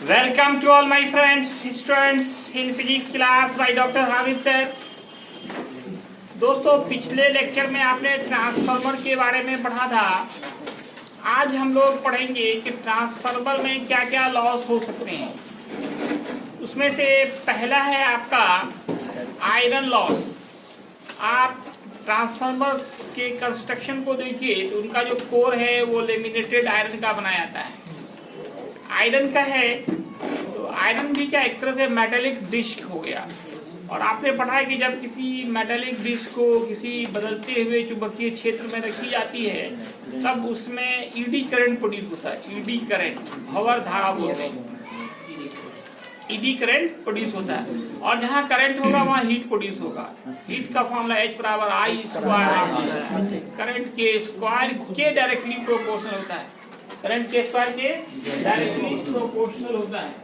Welcome to all my friends, students in physics class by Dr. Hamid sir. दोस्तों, पिछले lecture में आपने transformer के बारे में पढ़ा था। आज हम लोग पढ़ेंगे कि ट्रांसफार्मर में क्या क्या लॉस हो सकते हैं। उसमें से पहला है आपका आयरन लॉस। आप ट्रांसफार्मर के कंस्ट्रक्शन को देखिए तो उनका जो कोर है वो लेमिनेटेड आयरन का बनाया जाता है। आयरन का है तो आयरन भी क्या एक तरह से मेटालिक डिस्क हो गया। और आपने पढ़ा है कि जब किसी मेटालिक डिस्क को किसी बदलते हुए चुंबकीय क्षेत्र में रखी जाती है तब उसमें ईडी करंट प्रोड्यूस होता है। ईडी करंट, भंवर धारा बोलते हैं। ईडी करंट प्रोड्यूस होता है और जहाँ करंट होगा वहाँ हीट प्रोड्यूस होगा। हीट का फॉर्मूला H बराबर I स्क्वायर करंट के स्क्वायर के डायरेक्टली प्रोपोर्शनल होता है। करंट के स्क्वायर के डायरेक्टली प्रोपोर्शनल होता है।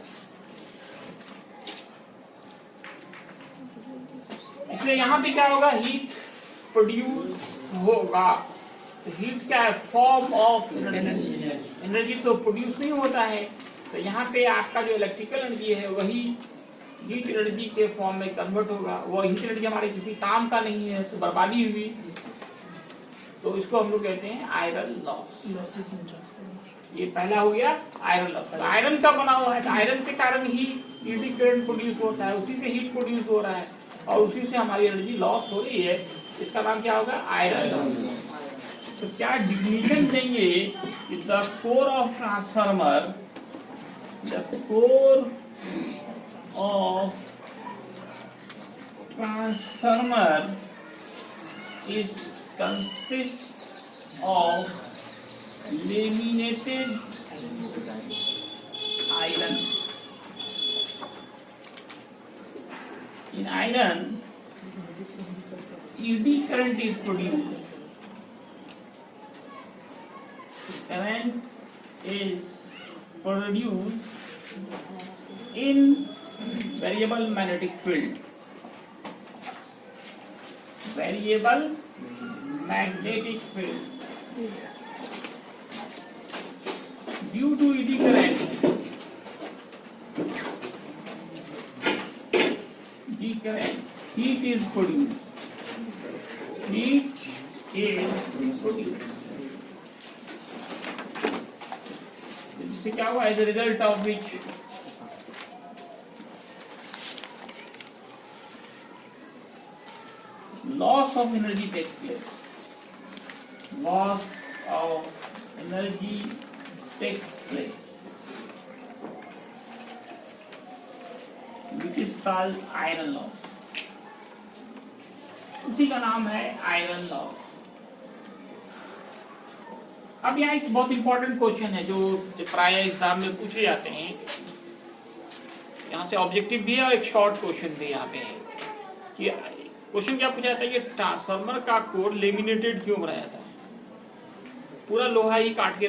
इसलिए यहाँ पे क्या होगा, हीट प्रोड्यूस होगा। तो हीट क्या है, फॉर्म ऑफ एनर्जी। एनर्जी तो प्रोड्यूस नहीं होता है, तो यहाँ पे आपका जो इलेक्ट्रिकल एनर्जी है वही हीट एनर्जी के फॉर्म में कन्वर्ट होगा। वो हीट एनर्जी हमारे किसी काम का नहीं है तो बर्बादी हुई, तो इसको हम लोग कहते हैं आयरन लॉस। ये पहला हो गया आयरन लॉस। आयरन का बना हुआ है, आयरन के कारण ही ईडी करंट प्रोड्यूस होता है, उसी से हीट प्रोड्यूस हो रहा है और उसी से हमारी एनर्जी लॉस हो रही है। इसका नाम क्या होगा, आयरन लॉस। तो क्या डिफिनीशन देंगे कि the core of transformer, the core of transformer is consists of laminated iron. In iron, eddy current is produced. Current is produced in variable magnetic field. Variable magnetic field. Due to eddy current, heat is produced. Heat is produced. इससे क्या हुआ, as a result of which loss of energy takes place. Loss of energy takes place which is called iron loss. उसी का नाम है iron loss. अब यहाँ एक बहुत इंपॉर्टेंट क्वेश्चन है जो प्राय एग्जाम में पूछे जाते हैं। यहाँ से ऑब्जेक्टिव भी है और एक शॉर्ट क्वेश्चन भी यहाँ पे है कि क्वेश्चन क्या पूछा जाता है कि ट्रांसफार्मर का कोर लेमिनेटेड क्यों बनाया जाता है। पूरा लोहा ही काट के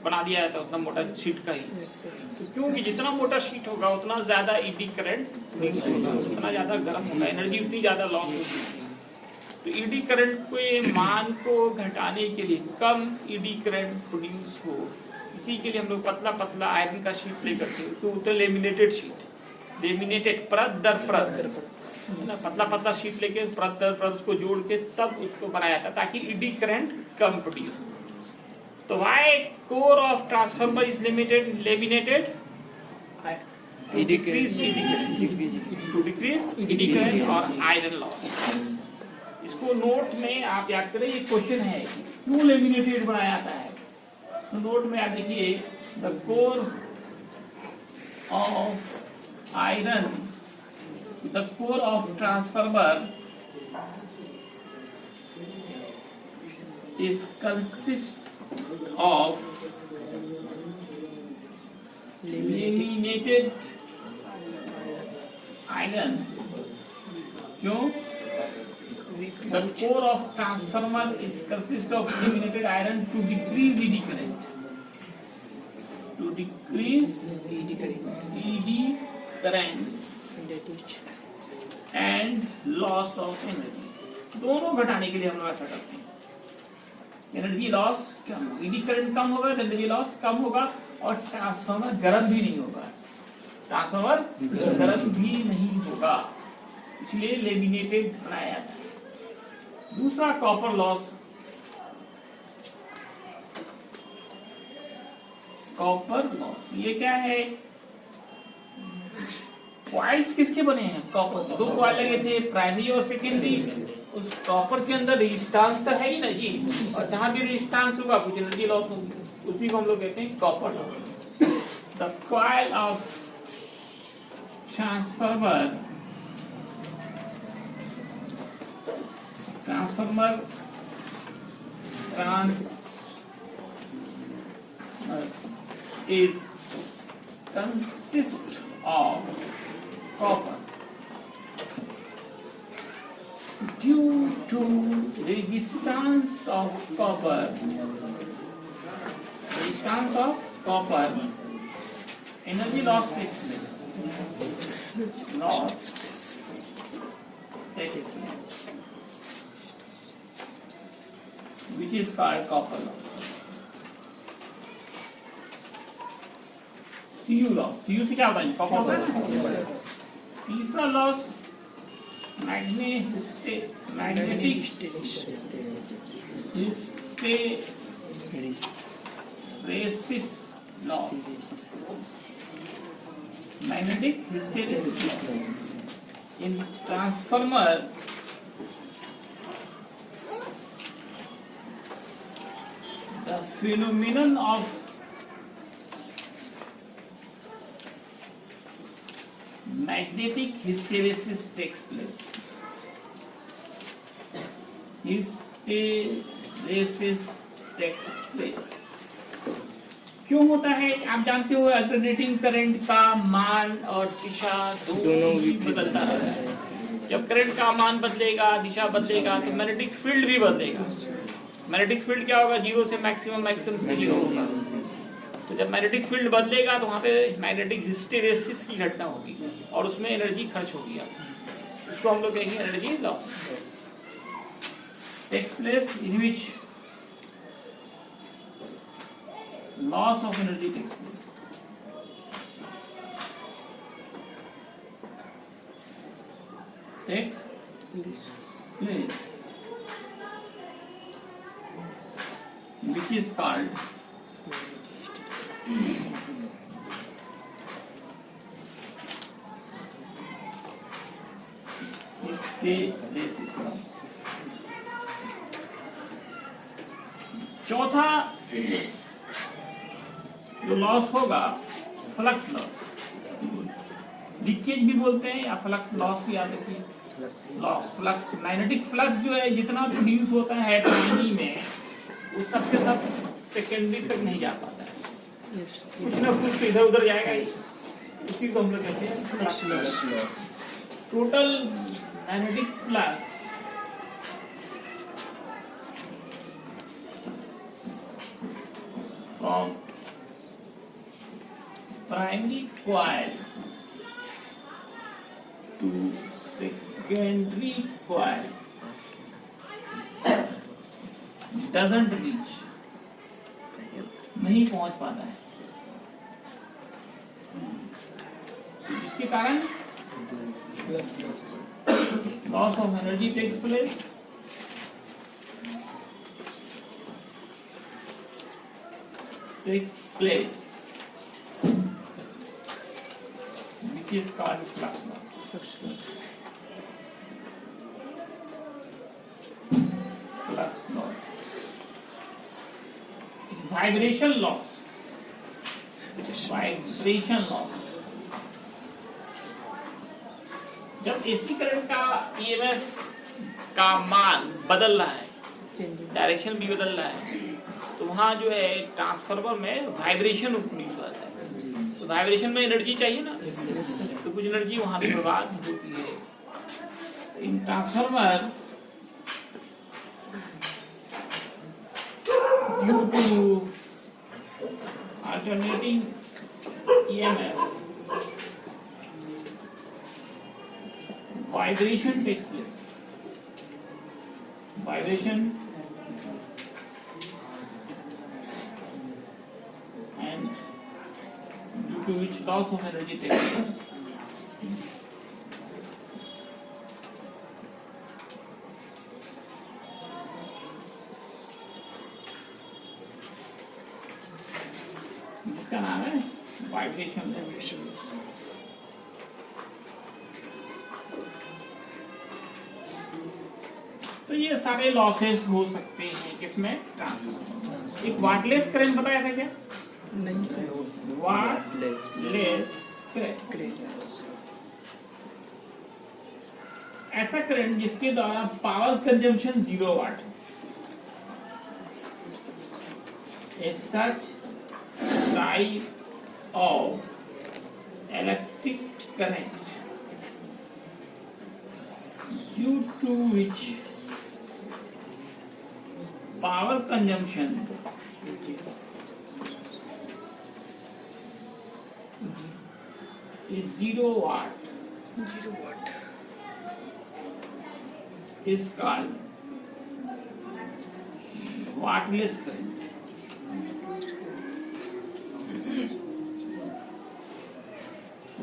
बना दिया जाता है, उतना मोटा शीट का ही। तो क्योंकि जितना मोटा शीट होगा उतना ज्यादा ईडी करंट प्रोड्यूस होगा, उतना ज्यादा गर्म होगा, एनर्जी उतनी ज्यादा लॉस होगी। तो ईडी करंट के मान को घटाने के लिए, कम ईडी करंट प्रोड्यूस हो, इसी के लिए हम लोग पतला पतला आयरन का शीट लेकर के तो लेमिनेटेड शीट, लेमिनेटेड परत दर परत ना, पतला पतला शीट लेके परत दर परत उसको जोड़ के तब उसको बनाया था ताकि ईडी करंट कम प्रोड्यूस हो। तो why core of transformer is laminated to decrease eddy current और आयरन लॉस। इसको नोट में आप याद करें, ये क्वेश्चन है क्यों लेमिनेटेड बनाया जाता है। तो नोट में आप देखिए, the core of iron, the core of transformer is consist of laminated iron. क्यों? The core of transformer is consist of laminated iron to decrease ED current. To decrease ED current and loss of energy. दोनों घटाने के लिए हम लोग ऐसा करते हैं। एनर्जी लॉस कम, यदि करंट कम होगा तो एनर्जी लॉस कम होगा और ट्रांसफार्मर गर्म भी नहीं होगा, ट्रांसफार्मर गर्म भी नहीं होगा, इसलिए लेमिनेटेड बनाया जाता है। दूसरा कॉपर लॉस, कॉपर लॉस ये क्या है? कॉइल्स किसके बने हैं? कॉपर के। 2 कॉइल लगे थे, प्राइमरी और सेकेंडरी। उस कॉपर के अंदर रेजिस्टेंस तो है ही ना जी, और जहां भी रेजिस्टेंस होगा कुछ एनर्जी लॉस होगी, उसी को हम लोग कहते हैं copper loss. The coil of transformer is consist of copper due to resistance of copper energy loss takes place, which is called copper loss. CU loss, CU से क्या होता है? कॉपर होता है ना। तीसरा loss magnetic hysteresis loss, magnetic hysteresis in transformer the phenomenon of magnetic hysteresis takes place. Hysteresis takes place. क्यों होता है? आप जानते हो अल्टरनेटिंग करंट का मान और दिशा दोनों ही बदलता रहता है। जब करंट का मान बदलेगा, दिशा बदलेगा, तो मैग्नेटिक फील्ड भी बदलेगा। मैग्नेटिक फील्ड क्या होगा? 0 से मैक्सिमम, मैक्सिमम से 0 होगा। तो जब मैग्नेटिक फील्ड बदलेगा तो वहाँ पे मैग्नेटिक हिस्टेरेसिस की घटना होगी और उसमें एनर्जी खर्च होगी। उसको हम लोग कहेंगे energy loss. Takes place in which loss of energy takes place. Takes place which is called hysteresis loss। चौथा जो लॉस होगा, फ्लक्स लॉस, लीकेज भी बोलते हैं या फ्लक्स लॉस भी याद रखिए। लॉस, फ्लक्स, मैग्नेटिक फ्लक्स जो है जितना प्रोड्यूस होता है पानी में, वो सबके सब सेकेंडरी तक नहीं जा पाता है, कुछ ना कुछ तो इधर उधर जाएगा ही, उसी को हम लोग कहते हैं flux loss. Total magnetic flux from primary coil to secondary coil doesn't reach, नहीं पहुंच पाता है। इसके कारण loss of energy takes place. which is called flux loss। Flux loss, vibration loss, vibration loss. जब एसी करंट का EMF का मान बदल रहा है, डायरेक्शन भी बदल रहा है, तो वहाँ जो है ट्रांसफार्मर में वाइब्रेशन प्रोड्यूस होता है। तो वाइब्रेशन में एनर्जी चाहिए ना, तो कुछ एनर्जी वहाँ भी बर्बाद होती है। इन transformer due to alternating EMF, vibration takes place। Vibration due to which loss of energy takes place. इसका नाम है वाइब्रेशन। तो ये सारे लॉसेस हो सकते हैं किसमें, ट्रांसफार्मर। एक वाटलेस करंट बताया था क्या? नहीं सर, वाटलेस करंट ऐसा करंट जिसके द्वारा पावर कंजम्पशन 0 वाट है। सच type of electric current due to which power consumption is 0 watt 0 watt is called wattless current।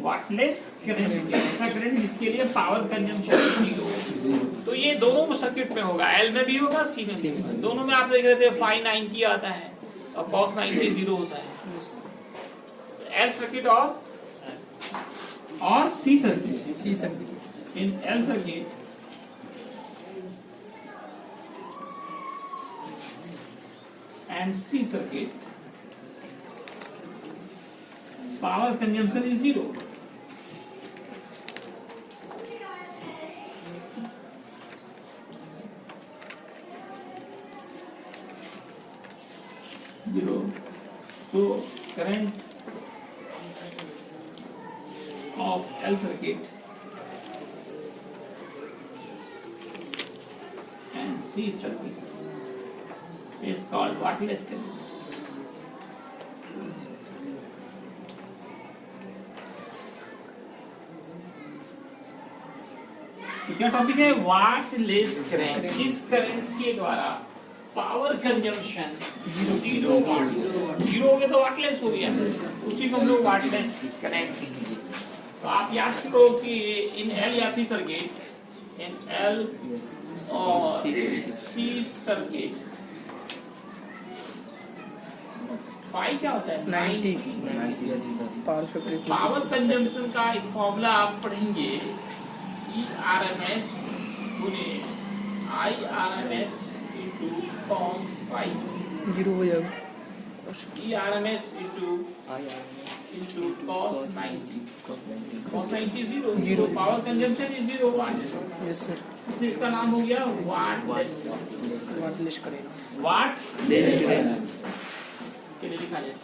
Wattless current ऐसा करंट जिसके लिए पावर कंजम्पशन 0। तो ये दोनों सर्किट में होगा, एल में भी होगा, सी में भी होगा। दोनों में आप देख रहे थे फाई 90 आता है और कॉस 90 0 होता है। एल सर्किट और C circuit. In L circuit and C circuit power consumption is 0। So current of L circuit and C circuit is called wattless current। तो क्या टॉपिक है, वाटलेस करंट। इस करंट के द्वारा पावर कंजम्पशन 0 वाट, 0 हो गया तो वाटलेस हो गया, उसी को हम लोग वाटलेस करंट कहेंगे। तो आप याद करो कि इन एल या सी सर्किट, इन एल और सी सर्किट फाई क्या होता है, 90। पावर कंजम्पशन का एक फॉर्मूला आप पढ़ेंगे, ERMS गुने IRMS into cos phi 0 हो जाएगा। ERMS into cos 90। cos 90 0, power consumption is 0 watt. Yes sir, इसका नाम हो गया वाटलेस करेगा। वाटलेस के लिए लिखा जाए।